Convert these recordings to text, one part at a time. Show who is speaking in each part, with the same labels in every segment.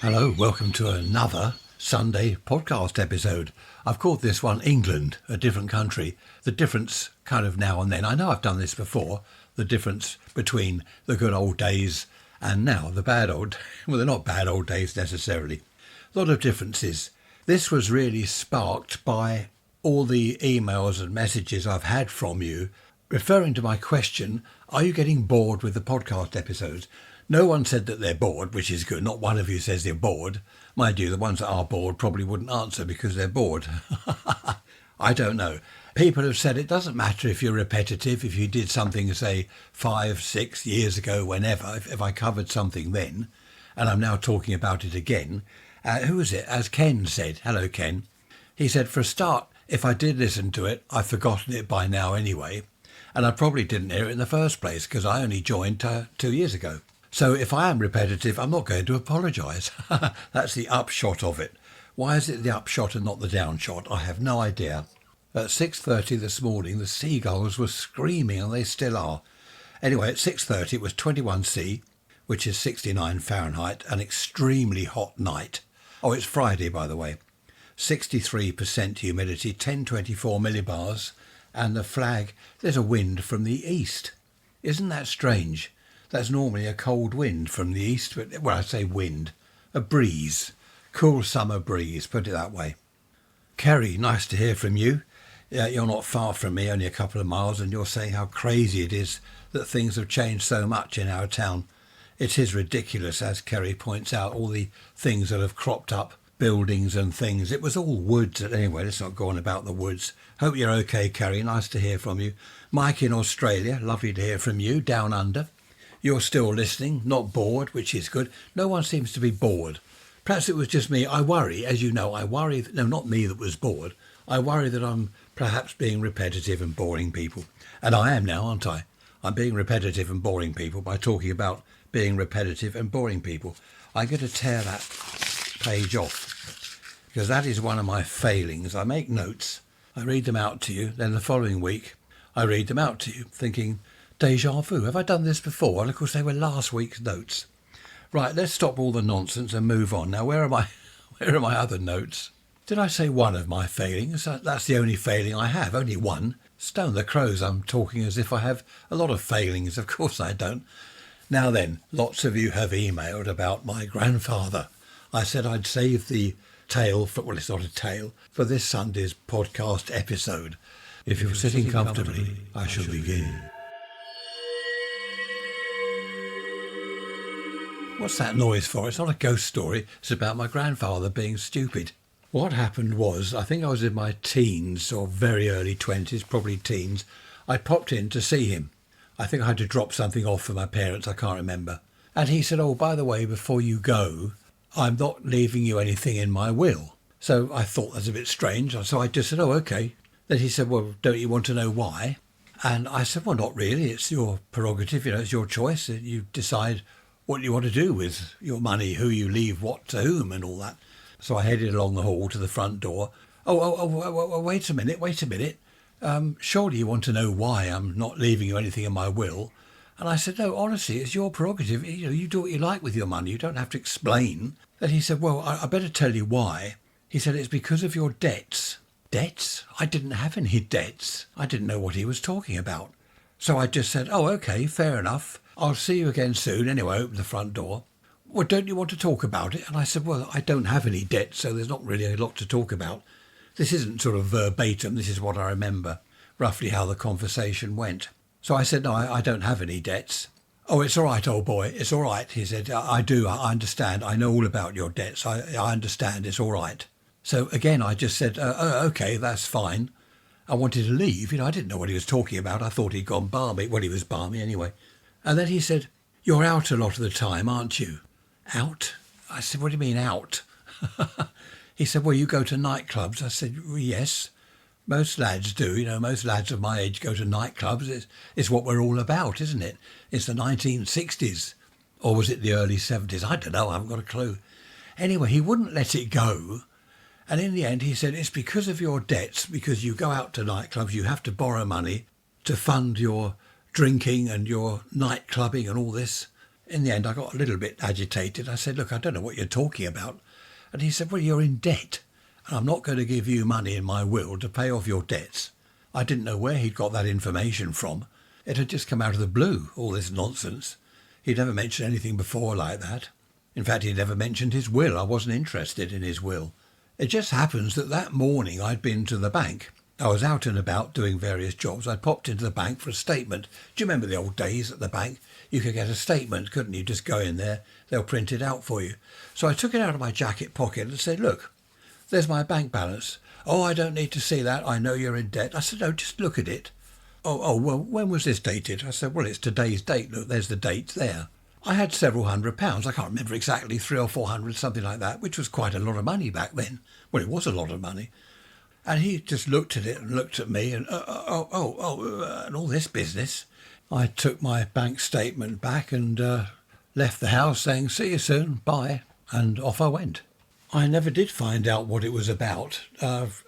Speaker 1: Hello, welcome to another Sunday podcast episode. I've called this one England, a different country. The difference kind of now and then, I know I've done this before, the difference between the good old days and now, the bad old, well, they're not bad old days necessarily. A lot of differences. This was really sparked by all the emails and messages I've had from you referring to my question, are you getting bored with the podcast episodes? No one said that they're bored, which is good. Not one of you says they're bored. Mind you, the ones that are bored probably wouldn't answer because they're bored. I don't know. People have said it doesn't matter if you're repetitive, if you did something, say, 5, 6 years ago, whenever, if I covered something then, and I'm now talking about it again. Who was it? As Ken said, hello Ken, he said, for a start, if I did listen to it, I've forgotten it by now anyway, and I probably didn't hear it in the first place because I only joined 2 years ago. So if I am repetitive, I'm not going to apologise. That's the upshot of it. Why is it the upshot and not the downshot? I have no idea. At 6:30 this morning, the seagulls were screaming, and they still are. Anyway, at 6:30 it was 21°C, which is 69 Fahrenheit, an extremely hot night. Oh, it's Friday, by the way. 63% humidity, 1024 millibars, and the flag, there's a wind from the east. Isn't that strange? That's normally a cold wind from the east, but, well, I say wind, a breeze, cool summer breeze, put it that way. Kerry, nice to hear from you. You're not far from me, only a couple of miles, and you're saying how crazy it is that things have changed so much in our town. It is ridiculous, as Kerry points out, all the things that have cropped up, buildings and things. It was all woods. Anyway, let's not go on about the woods. Hope you're okay, Kerry. Nice to hear from you. Mike in Australia, lovely to hear from you, down under. You're still listening, not bored, which is good. No one seems to be bored. Perhaps it was just me. I worry, as you know, no, not me that was bored. I worry that I'm perhaps being repetitive and boring people. And I am now, aren't I? I'm being repetitive and boring people by talking about being repetitive and boring people. I'm going to tear that page off because that is one of my failings. I make notes, I read them out to you, then the following week I read them out to you thinking, deja vu, have I done this before? And of course they were last week's notes. Right, let's stop all the nonsense and move on. Now, where are my other notes? Did I say one of my failings? That's the only failing I have, only one. Stone the crows, I'm talking as if I have a lot of failings. Of course I don't. Now then, lots of you have emailed about my grandfather. I said I'd save the tale, well, it's not a tale, for this Sunday's podcast episode. If you're sitting comfortably, I shall begin. What's that noise for? It's not a ghost story. It's about my grandfather being stupid. What happened was, I think I was in my teens or very early 20s, probably teens. I popped in to see him. I think I had to drop something off for my parents, I can't remember. And he said, oh, by the way, before you go, I'm not leaving you anything in my will. So I thought that's a bit strange. So I just said, oh, okay. Then he said, well, don't you want to know why? And I said, well, not really. It's your prerogative, it's your choice. You decide what you want to do with your money, who you leave what to whom and all that. So I headed along the hall to the front door. Oh, wait a minute. Surely you want to know why I'm not leaving you anything in my will. And I said, no, honestly, it's your prerogative. You do what you like with your money. You don't have to explain. Then he said, well, I better tell you why. He said, it's because of your debts. Debts? I didn't have any debts. I didn't know what he was talking about. So I just said, oh, okay, fair enough. I'll see you again soon. Anyway, open the front door. Well, don't you want to talk about it? And I said, well, I don't have any debt, so there's not really a lot to talk about. This isn't sort of verbatim. This is what I remember, roughly how the conversation went. So I said, no, I don't have any debts. Oh, it's all right, old boy. It's all right. He said, I understand. I know all about your debts. I understand. It's all right. So again, I just said, okay, that's fine. I wanted to leave. I didn't know what he was talking about. I thought he'd gone balmy. Well, he was balmy anyway. And then he said, you're out a lot of the time, aren't you? Out? I said, what do you mean out? He said, well, you go to nightclubs. I said, well, yes, most lads do. Most lads of my age go to nightclubs. It's what we're all about, isn't it? It's the 1960s. Or was it the early 70s? I don't know. I haven't got a clue. Anyway, he wouldn't let it go. And in the end, he said, it's because of your debts, because you go out to nightclubs, you have to borrow money to fund your drinking and your night clubbing and all this. In the end, I got a little bit agitated. I said, look, I don't know what you're talking about. And he said, well, you're in debt, and I'm not going to give you money in my will to pay off your debts. I didn't know where he'd got that information from. It had just come out of the blue, all this nonsense. He'd never mentioned anything before like that. In fact, he'd never mentioned his will. I wasn't interested in his will. It just happens that that morning I'd been to the bank. I was out and about doing various jobs. I popped into the bank for a statement. Do you remember the old days at the bank? You could get a statement, couldn't you? Just go in there, they'll print it out for you. So I took it out of my jacket pocket and said, look, there's my bank balance. Oh, I don't need to see that. I know you're in debt. I said, no, just look at it. Oh, well, when was this dated? I said, well, it's today's date. Look, there's the date there. I had several £100s. I can't remember exactly, 300 or 400, something like that, which was quite a lot of money back then. Well, it was a lot of money. And he just looked at it and looked at me and, and all this business. I took my bank statement back and left the house saying, see you soon, bye, and off I went. I never did find out what it was about.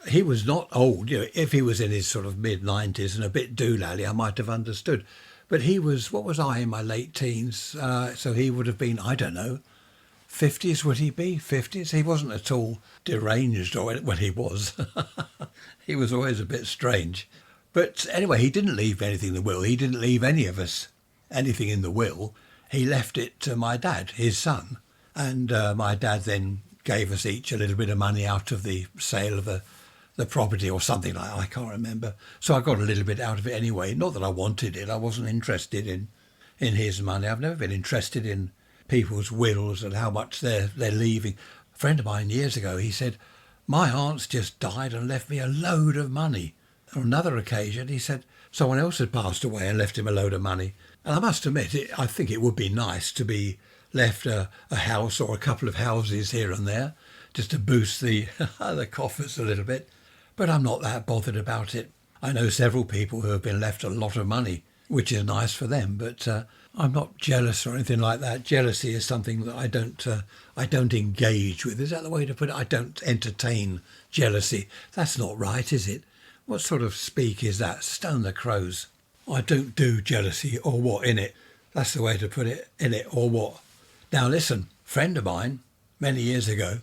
Speaker 1: He was not old. You know, if he was in his sort of mid-90s and a bit doolally, I might have understood. But he was, what was I, in my late teens? So he would have been, I don't know, 50s would he be? 50s? He wasn't at all deranged, or well, he was. He was always a bit strange. But anyway, he didn't leave anything in the will. He didn't leave any of us anything in the will. He left it to my dad, his son. And my dad then gave us each a little bit of money out of the sale of the property or something like that. I can't remember. So I got a little bit out of it anyway. Not that I wanted it. I wasn't interested in his money. I've never been interested in people's wills and how much they're leaving. A friend of mine years ago, he said, my aunt's just died and left me a load of money. On another occasion, he said someone else had passed away and left him a load of money. And I must admit, I think it would be nice to be left a house or a couple of houses here and there, just to boost the the coffers a little bit. But I'm not that bothered about it. I know several people who have been left a lot of money, which is nice for them, but I'm not jealous or anything like that. Jealousy is something that I don't engage with. Is that the way to put it? I don't entertain jealousy. That's not right, is it? What sort of speak is that? Stone the crows. I don't do jealousy or what in it. That's the way to put it, in it or what. Now listen, a friend of mine, many years ago,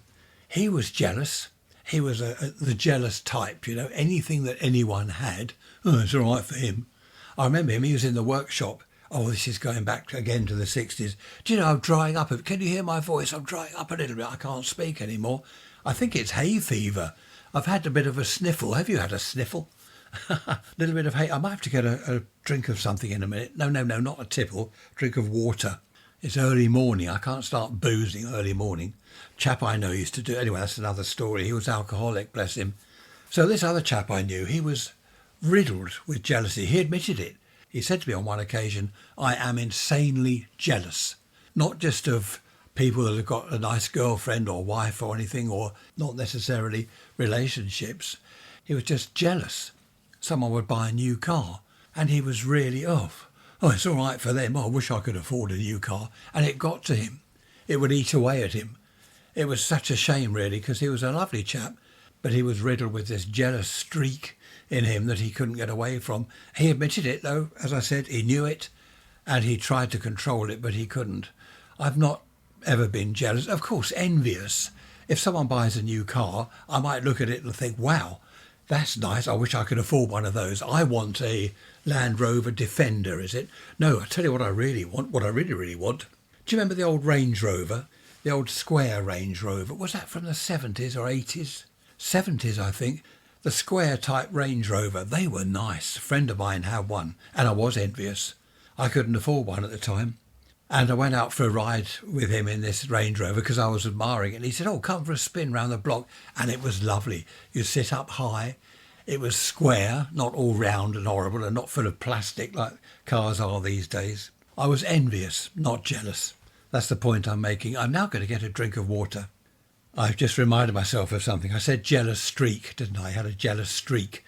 Speaker 1: he was jealous. He was the jealous type, you know, anything that anyone had, it's all right for him. I remember him, he was in the workshop. Oh, this is going back again to the 60s. Do you know, I'm drying up. Can you hear my voice? I'm drying up a little bit. I can't speak anymore. I think it's hay fever. I've had a bit of a sniffle. Have you had a sniffle? A little bit of hay. I might have to get a drink of something in a minute. No, not a tipple. Drink of water. It's early morning. I can't start boozing early morning. Chap I know used to do. Anyway, that's another story. He was alcoholic, bless him. So this other chap I knew, he was riddled with jealousy. He admitted it. He said to me on one occasion, I am insanely jealous. Not just of people that have got a nice girlfriend or wife or anything, or not necessarily relationships. He was just jealous. Someone would buy a new car and he was really off. Oh, it's all right for them. Oh, I wish I could afford a new car. And it got to him. It would eat away at him. It was such a shame, really, because he was a lovely chap, but he was riddled with this jealous streak in him that he couldn't get away from. He admitted it, though. As I said, he knew it, and he tried to control it, but he couldn't. I've not ever been jealous. Of course, envious. If someone buys a new car, I might look at it and think, wow, that's nice. I wish I could afford one of those. I want a Land Rover Defender, is it? No, I tell you what I really want, what I really, really want. Do you remember the old Range Rover? The old square Range Rover? Was that from the 70s or 80s? 70s, I think. The square type Range Rover. They were nice. A friend of mine had one, and I was envious. I couldn't afford one at the time. And I went out for a ride with him in this Range Rover because I was admiring it. And he said, oh, come for a spin round the block. And it was lovely. You sit up high. It was square, not all round and horrible and not full of plastic like cars are these days. I was envious, not jealous. That's the point I'm making. I'm now going to get a drink of water. I've just reminded myself of something. I said jealous streak, didn't I? I had a jealous streak.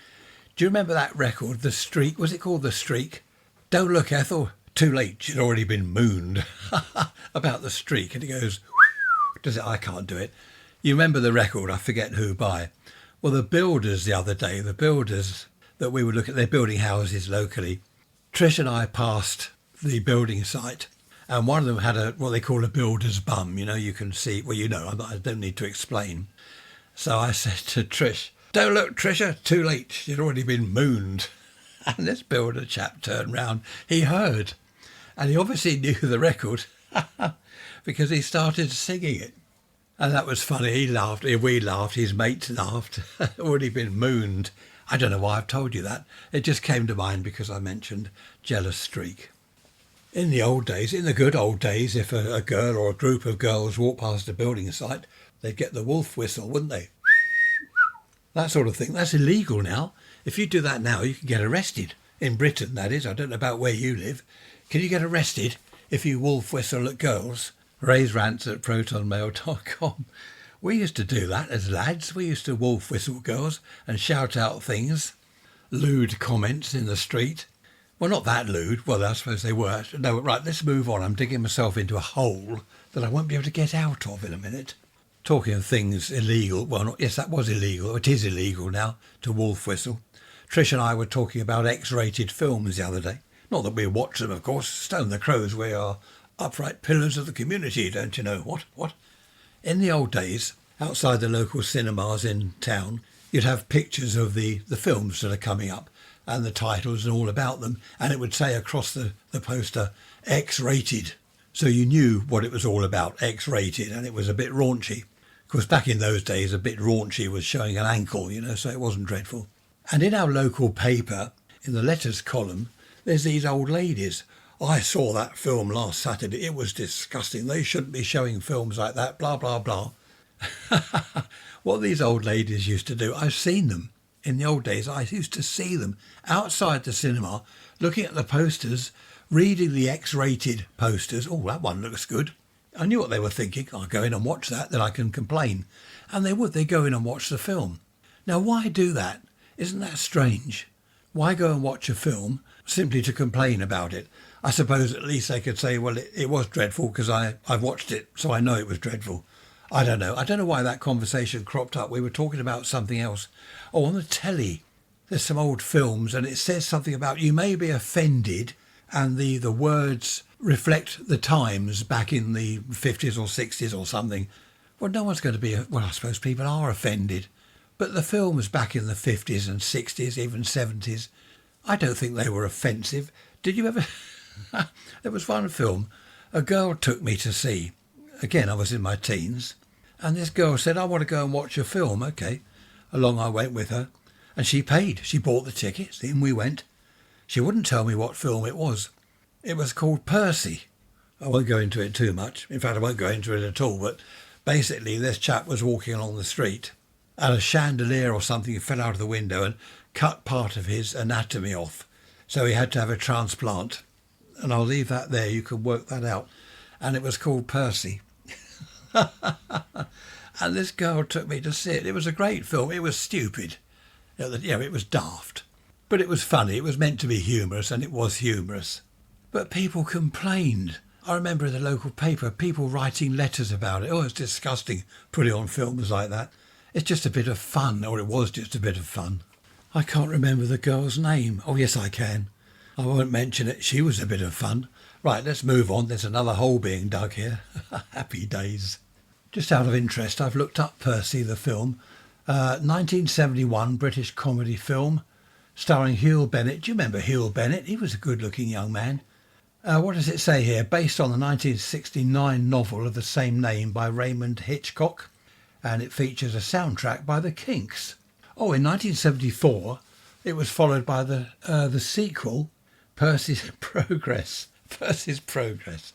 Speaker 1: Do you remember that record, The Streak? Was it called The Streak? Don't look, Ethel. Too late. She'd already been mooned about the streak. And it goes, does it? I can't do it. You remember the record? I forget who by. Well, the builders the other day, the builders that we would look at, they're building houses locally. Trish and I passed the building site And one of them had what they call a builder's bum. You know, you can see, well, you know, I don't need to explain. So I said to Trish, "Don't look, Trisha, too late. She'd already been mooned." And this builder chap turned round. He heard. And he obviously knew the record because he started singing it. And that was funny. He laughed. We laughed. His mates laughed. Already been mooned. I don't know why I've told you that. It just came to mind because I mentioned jealous streak. In the old days, in the good old days, if a girl or a group of girls walked past a building site, they'd get the wolf whistle, wouldn't they? That sort of thing. That's illegal now. If you do that now, you can get arrested. In Britain, that is. I don't know about where you live. Can you get arrested if you wolf whistle at girls? Raise rants at protonmail.com. We used to do that as lads. We used to wolf whistle girls and shout out things, lewd comments in the street. Well, not that lewd. Well, I suppose they were. No, right, let's move on. I'm digging myself into a hole that I won't be able to get out of in a minute. Talking of things illegal, well, yes, that was illegal. It is illegal now to wolf whistle. Trish and I were talking about X-rated films the other day. Not that we watch them, of course. Stone the Crows, we are upright pillars of the community, don't you know? What? In the old days, outside the local cinemas in town, you'd have pictures of the films that are coming up and the titles and all about them, and it would say across the poster, X-rated. So you knew what it was all about, X-rated, and it was a bit raunchy. Of course, back in those days, a bit raunchy was showing an ankle, you know, so it wasn't dreadful. And in our local paper, in the letters column, there's these old ladies. "I saw that film last Saturday. It was disgusting. They shouldn't be showing films like that, blah, blah, blah." What these old ladies used to do, I've seen them. In the old days, I used to see them outside the cinema, looking at the posters, reading the X-rated posters. "Oh, that one looks good." I knew what they were thinking. "I'll go in and watch that, then I can complain." And they would. They go in and watch the film. Now, why do that? Isn't that strange? Why go and watch a film simply to complain about it? I suppose at least they could say, well, it was dreadful because I've watched it, so I know it was dreadful. I don't know. I don't know why that conversation cropped up. We were talking about something else. Oh, on the telly, there's some old films and it says something about you may be offended, and the words reflect the times back in the 50s or 60s or something. Well, no one's going to be... Well, I suppose people are offended. But the films back in the 50s and 60s, even 70s, I don't think they were offensive. Did you ever... There was one film a girl took me to see. Again, I was in my teens. And this girl said, "I want to go and watch a film." Okay. Along I went with her. And she paid. She bought the tickets. In we went. She wouldn't tell me what film it was. It was called Percy. I won't go into it too much. In fact, I won't go into it at all. But basically, this chap was walking along the street and a chandelier or something fell out of the window and cut part of his anatomy off. So he had to have a transplant. And I'll leave that there. You can work that out. And it was called Percy. And this girl took me to see it. It was a great film. It was stupid. It was daft. But it was funny. It was meant to be humorous, and it was humorous. But people complained. I remember in the local paper, people writing letters about it. "Oh, it's disgusting, putting on films like that. It's just a bit of fun," or it was just a bit of fun. I can't remember the girl's name. Oh, yes, I can. I won't mention it. She was a bit of fun. Right, let's move on. There's another hole being dug here. Happy days. Just out of interest, I've looked up Percy, the film. 1971 British comedy film starring Hugh Bennett. Do you remember Hugh Bennett? He was a good-looking young man. What does it say here? Based on the 1969 novel of the same name by Raymond Hitchcock. And it features a soundtrack by the Kinks. Oh, in 1974, it was followed by the sequel, Percy's Progress. Percy's Progress.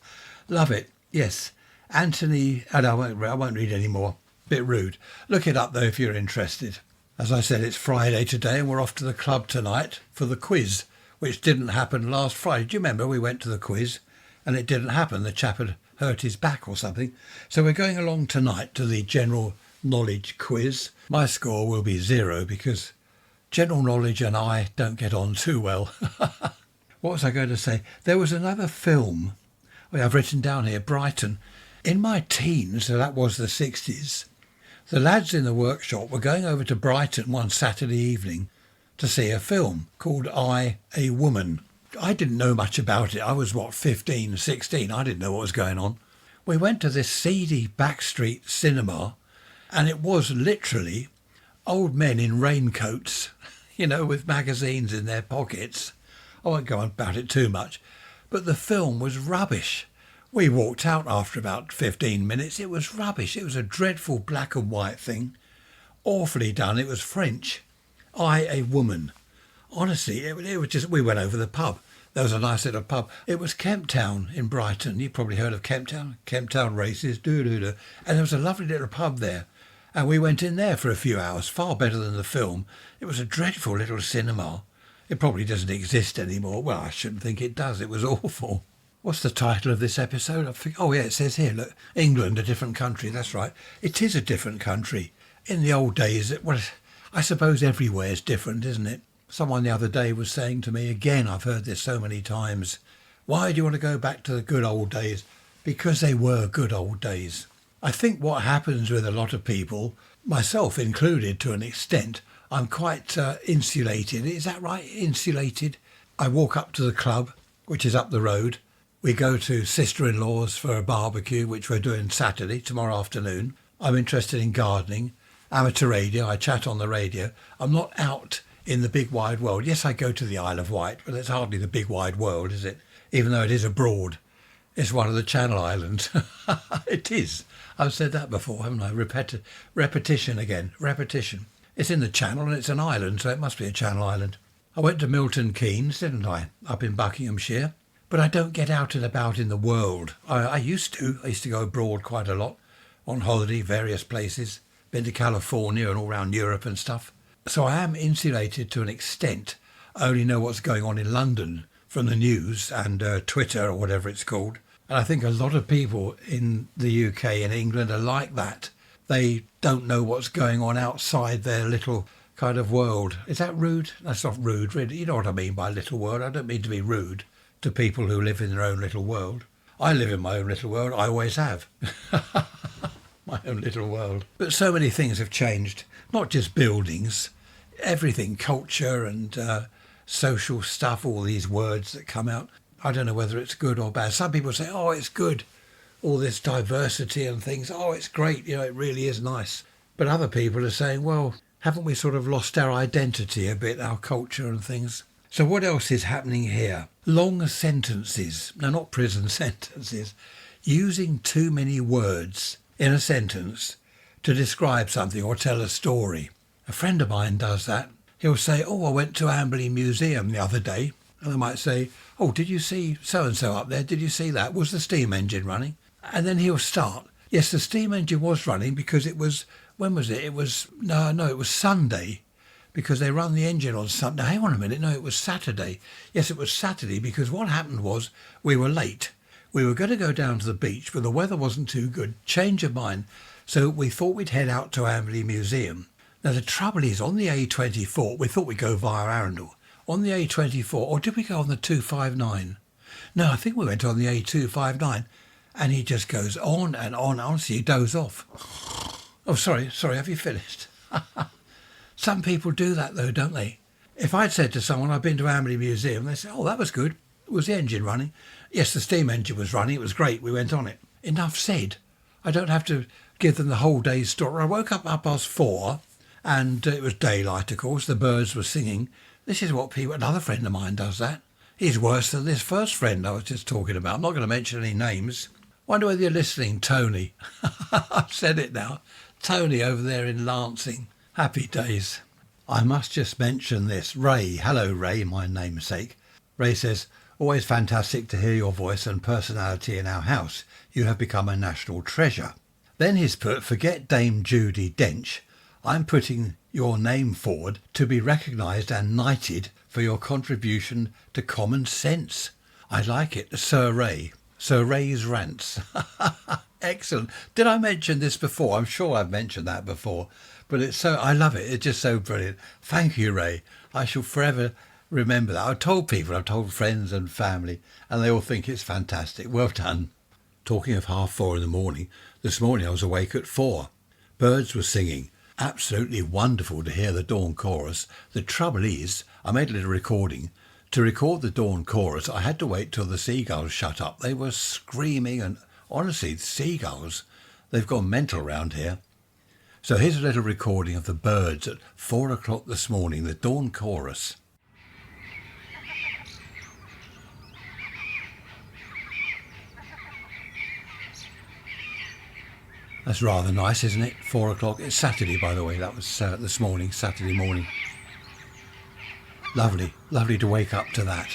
Speaker 1: Love it. Yes. Anthony... And I won't read any more. Bit rude. Look it up, though, if you're interested. As I said, it's Friday today, and we're off to the club tonight for the quiz, which didn't happen last Friday. Do you remember we went to the quiz, and it didn't happen? The chap had hurt his back or something. So we're going along tonight to the general knowledge quiz. My score will be 0 because general knowledge and I don't get on too well. What was I going to say? There was another film. I've written down here, Brighton. In my teens, so that was the 60s, the lads in the workshop were going over to Brighton one Saturday evening to see a film called I, a Woman. I didn't know much about it. I was, 15, 16. I didn't know what was going on. We went to this seedy backstreet cinema, and it was literally old men in raincoats, with magazines in their pockets. I won't go on about it too much, but the film was rubbish. We walked out after about 15 minutes. It was rubbish. It was a dreadful black and white thing. Awfully done. It was French. I, a woman. Honestly, it was just, we went over the pub. There was a nice little pub. It was Kemp Town in Brighton. You've probably heard of Kemp Town. Kemp Town races, And there was a lovely little pub there. And we went in there for a few hours, far better than the film. It was a dreadful little cinema. It probably doesn't exist anymore. Well, I shouldn't think it does. It was awful. What's the title of this episode? Oh, yeah, it says here, look, England, a different country. That's right. It is a different country. In the old days, I suppose everywhere is different, isn't it? Someone the other day was saying to me, again, I've heard this so many times, why do you want to go back to the good old days? Because they were good old days. I think what happens with a lot of people, myself included to an extent, I'm quite insulated. Is that right? Insulated. I walk up to the club, which is up the road. We go to sister-in-law's for a barbecue, which we're doing Saturday, tomorrow afternoon. I'm interested in gardening, amateur radio. I chat on the radio. I'm not out in the big wide world. Yes, I go to the Isle of Wight, but it's hardly the big wide world, is it? Even though it is abroad. It's one of the Channel Islands. It is. I've said that before, haven't I? Repetition again. Repetition. It's in the Channel and it's an island, so it must be a Channel Island. I went to Milton Keynes, didn't I? Up in Buckinghamshire. But I don't get out and about in the world. I used to. I used to go abroad quite a lot. On holiday, various places. Been to California and all around Europe and stuff. So I am insulated to an extent. I only know what's going on in London from the news and Twitter or whatever it's called. And I think a lot of people in the UK and England are like that. They don't know what's going on outside their little kind of world. Is that rude? That's not rude, really. You know what I mean by little world. I don't mean to be rude to people who live in their own little world. I live in my own little world. I always have. My own little world. But so many things have changed. Not just buildings. Everything. Culture and social stuff. All these words that come out. I don't know whether it's good or bad. Some people say, oh, it's good. All this diversity and things. Oh, it's great. It really is nice. But other people are saying, well, haven't we sort of lost our identity a bit, our culture and things? So what else is happening here? Long sentences. No, not prison sentences. Using too many words in a sentence to describe something or tell a story. A friend of mine does that. He'll say, oh, I went to Amberley Museum the other day. And I might say, oh, did you see so-and-so up there? Did you see that? Was the steam engine running? And then he'll start. Yes, the steam engine was running because it was, when was it? It was Sunday because they run the engine on Sunday. Hang on a minute. No, it was Saturday. Yes, it was Saturday because what happened was we were late. We were going to go down to the beach, but the weather wasn't too good. Change of mind. So we thought we'd head out to Amberley Museum. Now, the trouble is, on the A24, we thought we'd go via Arundel. On the A24, or did we go on the 259? No, I think we went on the A259. And he just goes on and on. Honestly, he doze off. Oh, sorry, have you finished? Some people do that, though, don't they? If I'd said to someone, I've been to Amberley Museum, they say, oh, that was good. Was the engine running? Yes, the steam engine was running. It was great. We went on it. Enough said. I don't have to give them the whole day's story. I woke up 4:30 and it was daylight, of course. The birds were singing. This is what people... Another friend of mine does that. He's worse than this first friend I was just talking about. I'm not going to mention any names. Wonder whether you're listening, Tony. I've said it now. Tony over there in Lancing. Happy days. I must just mention this. Ray. Hello, Ray, my namesake. Ray says, always fantastic to hear your voice and personality in our house. You have become a national treasure. Then he's put, forget Dame Judy Dench. I'm putting your name forward to be recognised and knighted for your contribution to common sense. I like it. Sir Ray. Sir Ray's Rants. Excellent. Did I mention this before? I'm sure I've mentioned that before. But I love it. It's just so brilliant. Thank you, Ray. I shall forever remember that. I've told people, I've told friends and family, and they all think it's fantastic. Well done. Talking of 4:30 in the morning, this morning I was awake at 4. Birds were singing. Absolutely wonderful to hear the dawn chorus. The trouble is, I made a little recording To record the dawn chorus, I had to wait till the seagulls shut up. They were screaming, and honestly, the seagulls, they've gone mental around here. So here's a little recording of the birds at 4 o'clock this morning, the dawn chorus. That's rather nice, isn't it? 4 o'clock. It's Saturday, by the way. That was this morning, Saturday morning. Lovely, lovely to wake up to that.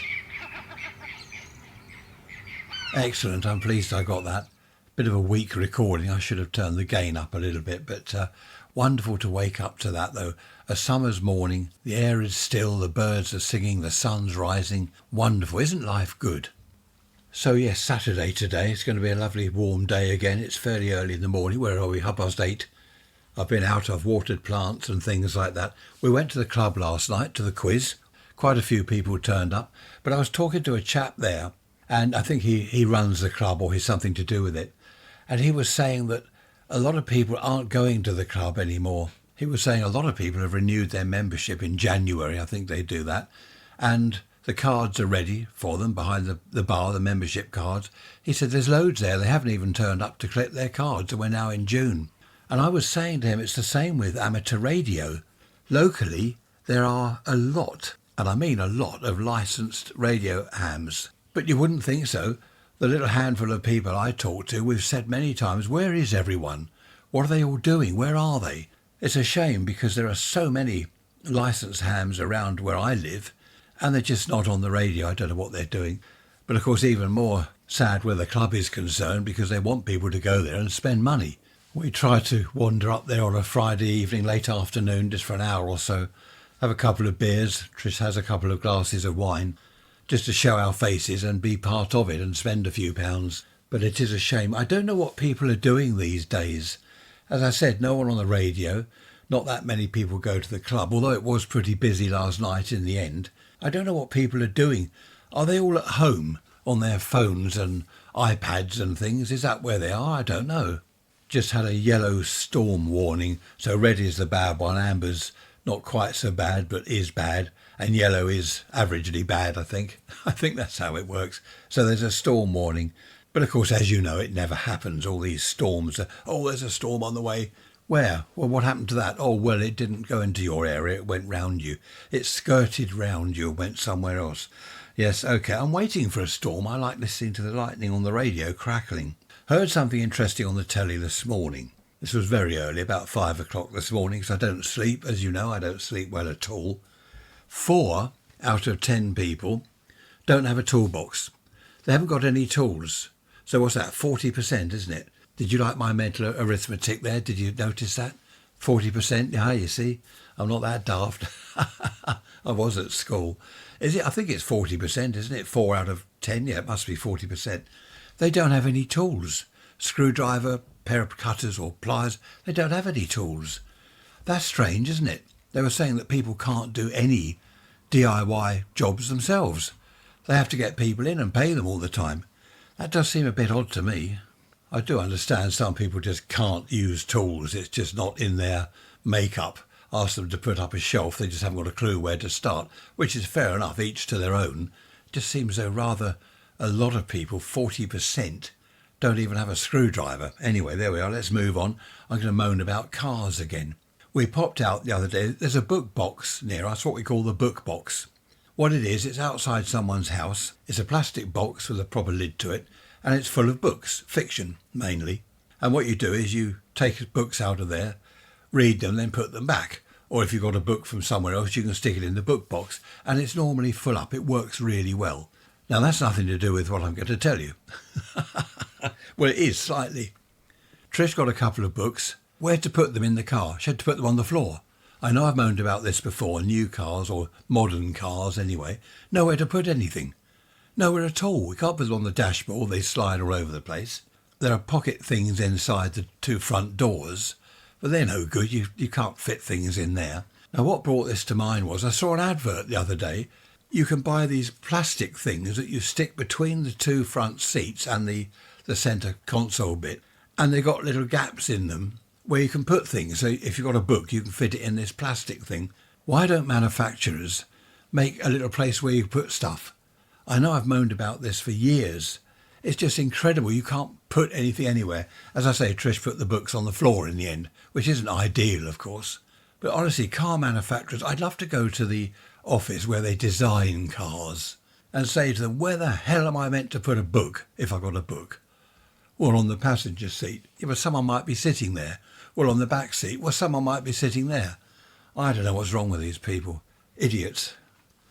Speaker 1: Excellent. I'm pleased I got that. Bit of a weak recording. I should have turned the gain up a little bit, but wonderful to wake up to that, though. A summer's morning. The air is still. The birds are singing. The sun's rising. Wonderful. Isn't life good? So yes, Saturday today. It's going to be a lovely warm day again. It's fairly early in the morning. Where are we? 8:30. I've been out, I've watered plants and things like that. We went to the club last night to the quiz. Quite a few people turned up. But I was talking to a chap there, and I think he runs the club or he's something to do with it. And he was saying that a lot of people aren't going to the club anymore. He was saying a lot of people have renewed their membership in January. I think they do that. And the cards are ready for them behind the bar, the membership cards. He said there's loads there. They haven't even turned up to collect their cards, and we're now in June. And I was saying to him, it's the same with amateur radio. Locally, there are a lot, and I mean a lot, of licensed radio hams. But you wouldn't think so. The little handful of people I talk to, we've said many times, where is everyone? What are they all doing? Where are they? It's a shame because there are so many licensed hams around where I live, and they're just not on the radio. I don't know what they're doing. But of course, even more sad where the club is concerned, because they want people to go there and spend money. We try to wander up there on a Friday evening, late afternoon, just for an hour or so, have a couple of beers. Trish has a couple of glasses of wine, just to show our faces and be part of it and spend a few pounds. But it is a shame. I don't know what people are doing these days. As I said, no one on the radio. Not that many people go to the club, although it was pretty busy last night in the end. I don't know what people are doing. Are they all at home on their phones and iPads and things? Is that where they are? I don't know. Just had a yellow storm warning. So red is the bad one. Amber's not quite so bad, but is bad. And yellow is averagely bad, I think. I think that's how it works. So there's a storm warning. But of course, as you know, it never happens. All these storms. There's a storm on the way. Where? Well, what happened to that? Oh, well, it didn't go into your area. It went round you. It skirted round you and went somewhere else. Yes, OK, I'm waiting for a storm. I like listening to the lightning on the radio crackling. Heard something interesting on the telly this morning. This was very early, about 5 o'clock this morning, because I don't sleep. As you know, I don't sleep well at all. 4 out of 10 people don't have a toolbox. They haven't got any tools. So what's that? 40%, isn't it? Did you like my mental arithmetic there? Did you notice that? 40%? Yeah, you see, I'm not that daft. I was at school. Is it? I think it's 40%, isn't it? 4 out of 10. Yeah, it must be 40%. They don't have any tools. Screwdriver, pair of cutters or pliers. They don't have any tools. That's strange, isn't it? They were saying that people can't do any DIY jobs themselves. They have to get people in and pay them all the time. That does seem a bit odd to me. I do understand some people just can't use tools. It's just not in their makeup. Ask them to put up a shelf, they just haven't got a clue where to start, which is fair enough, each to their own. It just seems though rather a lot of people, 40%, don't even have a screwdriver. Anyway, there we are, let's move on. I'm going to moan about cars again. We popped out the other day, there's a book box near us, what we call the book box. What it is, it's outside someone's house. It's a plastic box with a proper lid to it, and it's full of books, fiction mainly. And what you do is you take books out of there, read them, then put them back. Or if you've got a book from somewhere else, you can stick it in the book box, and it's normally full up. It works really well. Now, that's nothing to do with what I'm going to tell you. Well, it is slightly. Trish got a couple of books. Where to put them in the car? She had to put them on the floor. I know I've moaned about this before, new cars, or modern cars anyway. Nowhere to put anything. Nowhere at all. We can't put them on the dashboard, they slide all over the place. There are pocket things inside the 2 front doors, but they're no good. You can't fit things in there. Now, what brought this to mind was I saw an advert the other day. You can buy these plastic things that you stick between the 2 front seats and the centre console bit, and they've got little gaps in them where you can put things. So if you've got a book, you can fit it in this plastic thing. Why don't manufacturers make a little place where you put stuff. I know I've moaned about this for years. It's just incredible. You can't put anything anywhere. As I say, Trish put the books on the floor in the end, which isn't ideal, of course. But honestly, car manufacturers, I'd love to go to the office where they design cars and say to them, where the hell am I meant to put a book if I've got a book? Well, on the passenger seat. Yeah, but someone might be sitting there. Well, on the back seat. Well, someone might be sitting there. I don't know what's wrong with these people. Idiots.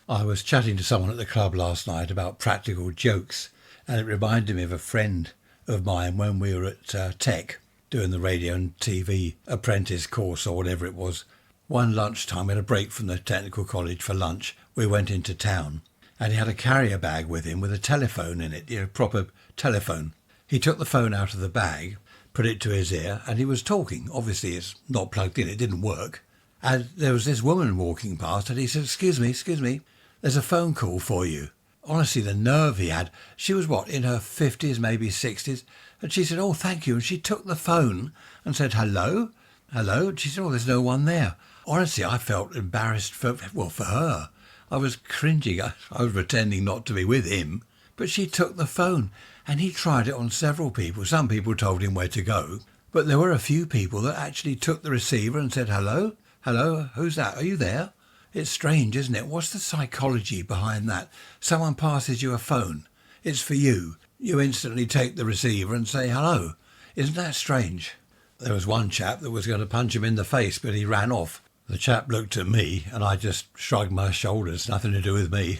Speaker 1: I was chatting to someone at the club last night about practical jokes, and it reminded me of a friend of mine when we were at Tech doing the radio and TV apprentice course or whatever it was. One lunchtime, we had a break from the technical college for lunch. We went into town, and he had a carrier bag with him with a telephone in it, proper telephone. He took the phone out of the bag, put it to his ear, and he was talking. Obviously, it's not plugged in, it didn't work. And there was this woman walking past, and he said, excuse me, there's a phone call for you. Honestly, the nerve he had. She was, in her 50s, maybe 60s? And she said, oh, thank you. And she took the phone and said, hello? And she said, oh, there's no one there. Honestly, I felt embarrassed for her. I was cringing. I was pretending not to be with him. But she took the phone, and he tried it on several people. Some people told him where to go. But there were a few people that actually took the receiver and said, hello, who's that? Are you there? It's strange, isn't it? What's the psychology behind that? Someone passes you a phone. It's for you. You instantly take the receiver and say hello. Isn't that strange? There was one chap that was going to punch him in the face, but he ran off. The chap looked at me and I just shrugged my shoulders. Nothing to do with me.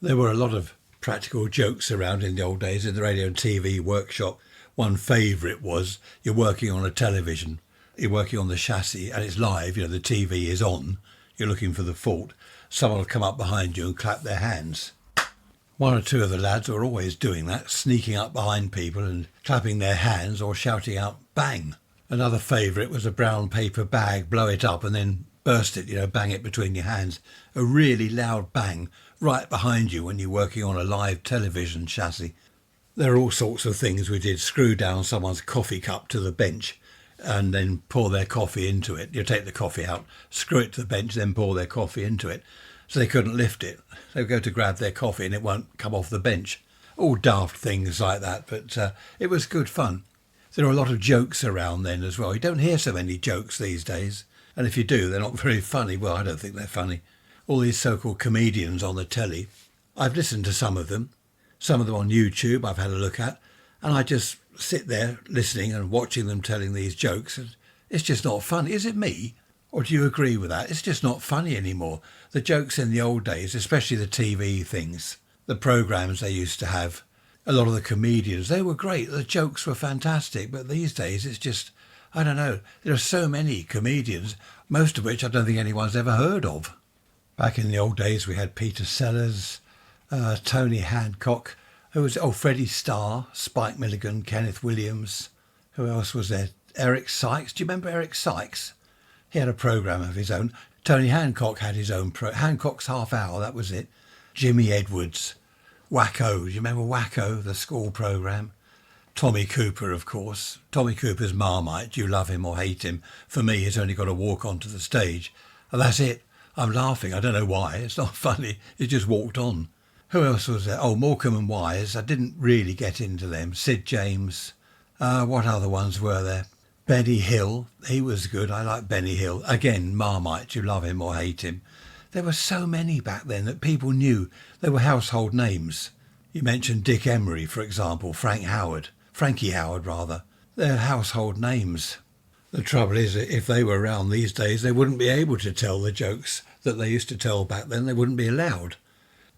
Speaker 1: There were a lot of practical jokes around in the old days in the radio and TV workshop. One favourite was you're working on a television. You're working on the chassis and it's live. The TV is on. You're looking for the fault. Someone will come up behind you and clap their hands. One or two of the lads were always doing that, sneaking up behind people and clapping their hands or shouting out, bang. Another favourite was a brown paper bag, blow it up and then burst it, bang it between your hands. A really loud bang right behind you when you're working on a live television chassis. There are all sorts of things we did. Screw down someone's coffee cup to the bench and then pour their coffee into it. You take the coffee out, screw it to the bench, then pour their coffee into it. So they couldn't lift it. They would go to grab their coffee and it won't come off the bench. All daft things like that, but it was good fun. There were a lot of jokes around then as well. You don't hear so many jokes these days. And if you do, they're not very funny. Well, I don't think they're funny. All these so-called comedians on the telly. I've listened to some of them on YouTube I've had a look at, and I just sit there listening and watching them telling these jokes. And it's just not funny. Is it me? Or do you agree with that? It's just not funny anymore. The jokes in the old days, especially the TV things, the programmes they used to have, a lot of the comedians, they were great. The jokes were fantastic. But these days it's just, I don't know. There are so many comedians, most of which I don't think anyone's ever heard of. Back in the old days we had Peter Sellers, Tony Hancock, Freddie Starr, Spike Milligan, Kenneth Williams. Who else was there? Eric Sykes. Do you remember Eric Sykes? He had a programme of his own. Tony Hancock had his own Hancock's Half Hour, that was it. Jimmy Edwards. Wacko. Do you remember Wacko, the school programme? Tommy Cooper, of course. Tommy Cooper's Marmite. Do you love him or hate him? For me, he's only got to walk onto the stage. And that's it. I'm laughing. I don't know why. It's not funny. He just walked on. Who else was there? Oh, Morecambe and Wise. I didn't really get into them. Sid James. What other ones were there? Benny Hill. He was good. I like Benny Hill. Again, Marmite. You love him or hate him. There were so many back then that people knew. They were household names. You mentioned Dick Emery, for example. Frankie Howard, rather. They're household names. The trouble is, if they were around these days, they wouldn't be able to tell the jokes that they used to tell back then. They wouldn't be allowed.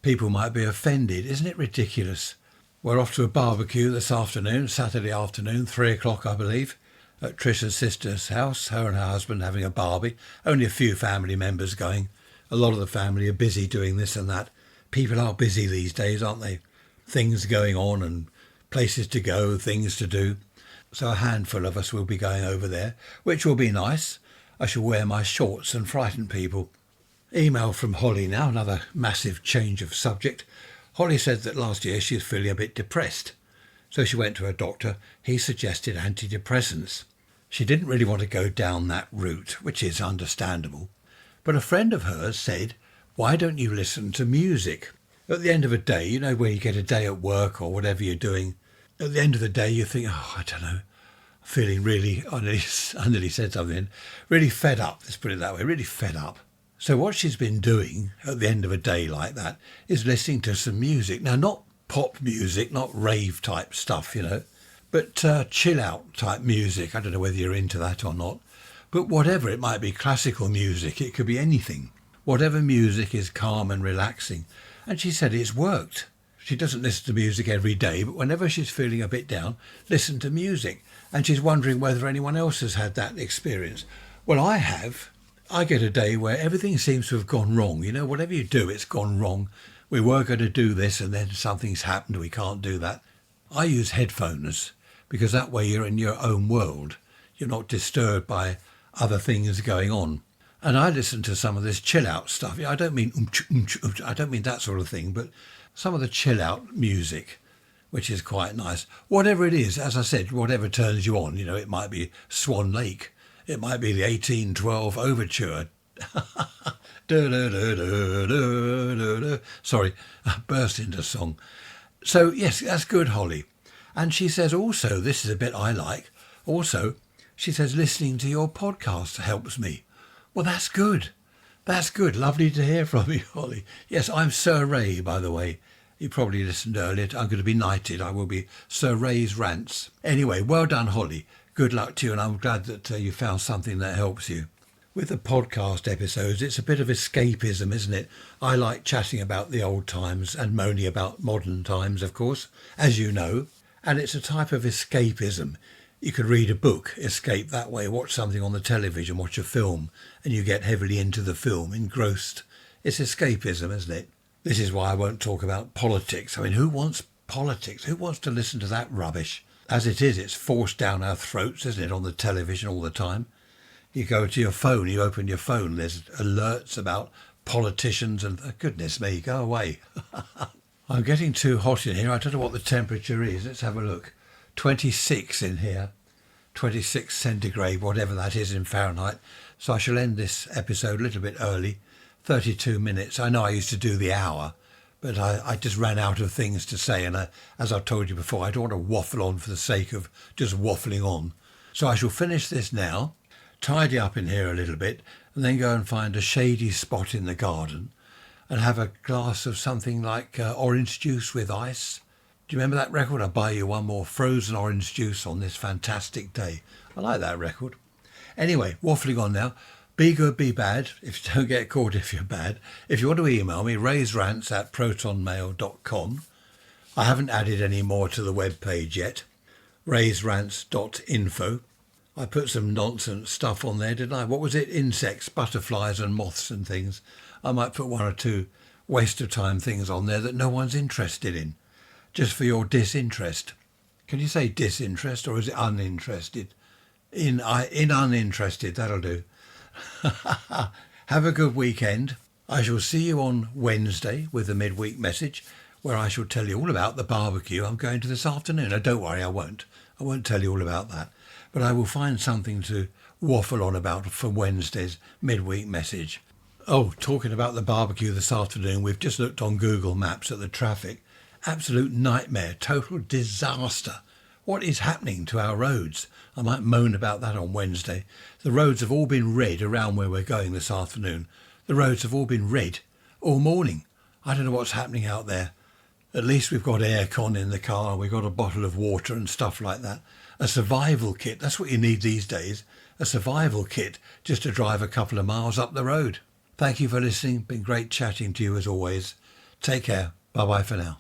Speaker 1: People might be offended. Isn't it ridiculous? We're off to a barbecue this afternoon, Saturday afternoon, 3:00, I believe, at Trisha's sister's house, her and her husband having a barbie. Only a few family members going. A lot of the family are busy doing this and that. People are busy these days, aren't they? Things going on and places to go, things to do. So a handful of us will be going over there, which will be nice. I shall wear my shorts and frighten people. Email from Holly now, another massive change of subject. Holly said that last year she was feeling a bit depressed. So she went to her doctor. He suggested antidepressants. She didn't really want to go down that route, which is understandable. But a friend of hers said, why don't you listen to music? At the end of a day, you know, when you get a day at work or whatever you're doing, at the end of the day you think, oh, I don't know, feeling really, I nearly said something, really fed up, let's put it that way, really fed up. So what she's been doing at the end of a day like that is listening to some music. Now, not pop music, not rave type stuff, you know, but chill out type music. I don't know whether you're into that or not, but whatever, it might be classical music, it could be anything. Whatever music is calm and relaxing. And she said it's worked. She doesn't listen to music every day, but whenever she's feeling a bit down, listen to music. And she's wondering whether anyone else has had that experience. Well, I have. I get a day where everything seems to have gone wrong. You know, whatever you do, it's gone wrong. We were going to do this and then something's happened. We can't do that. I use headphones because that way you're in your own world. You're not disturbed by other things going on. And I listen to some of this chill out stuff. I don't mean I don't mean that sort of thing, but some of the chill out music, which is quite nice. Whatever it is, as I said, whatever turns you on, you know, it might be Swan Lake. It might be the 1812 Overture. Sorry, I burst into song. So, yes, that's good, Holly. And she says also, this is a bit I like, also, she says, listening to your podcast helps me. Well, that's good. That's good. Lovely to hear from you, Holly. Yes, I'm Sir Ray, by the way. You probably listened earlier. I'm going to be knighted. I will be Sir Ray's Rants. Anyway, well done, Holly. Good luck to you, and I'm glad that you found something that helps you. With the podcast episodes, it's a bit of escapism, isn't it? I like chatting about the old times and moaning about modern times, of course, as you know. And it's a type of escapism. You could read a book, escape that way, watch something on the television, watch a film, and you get heavily into the film, engrossed. It's escapism, isn't it? This is why I won't talk about politics. I mean, who wants politics? Who wants to listen to that rubbish? As it is, it's forced down our throats, isn't it, on the television all the time? You go to your phone, you open your phone, there's alerts about politicians and, goodness me, go away. I'm getting too hot in here. I don't know what the temperature is. Let's have a look. 26 in here, 26 centigrade, whatever that is in Fahrenheit. So I shall end this episode a little bit early, 32 minutes. I know I used to do the hour, but I just ran out of things to say. And as I've told you before, I don't want to waffle on for the sake of just waffling on. So I shall finish this now, tidy up in here a little bit, and then go and find a shady spot in the garden and have a glass of something like orange juice with ice. Do you remember that record? I'll buy you one more frozen orange juice on this fantastic day. I like that record. Anyway, waffling on now. Be good, be bad. If you don't get caught if you're bad. If you want to email me, raisrants@protonmail.com. I haven't added any more to the web page yet. raisrants.info. I put some nonsense stuff on there, didn't I? What was it? Insects, butterflies and moths and things. I might put one or two waste of time things on there that no one's interested in. Just for your disinterest. Can you say disinterest or is it uninterested? In uninterested, that'll do. Have a good weekend. I shall see you on Wednesday with the midweek message where I shall tell you all about the barbecue I'm going to this afternoon. Oh, don't worry, I won't. I won't tell you all about that. But I will find something to waffle on about for Wednesday's midweek message. Oh, talking about the barbecue this afternoon, we've just looked on Google Maps at the traffic. Absolute nightmare, total disaster. What is happening to our roads? I might moan about that on Wednesday. The roads have all been red around where we're going this afternoon. The roads have all been red all morning. I don't know what's happening out there. At least we've got aircon in the car. We've got a bottle of water and stuff like that. A survival kit. That's what you need these days. A survival kit just to drive a couple of miles up the road. Thank you for listening. Been great chatting to you as always. Take care. Bye-bye for now.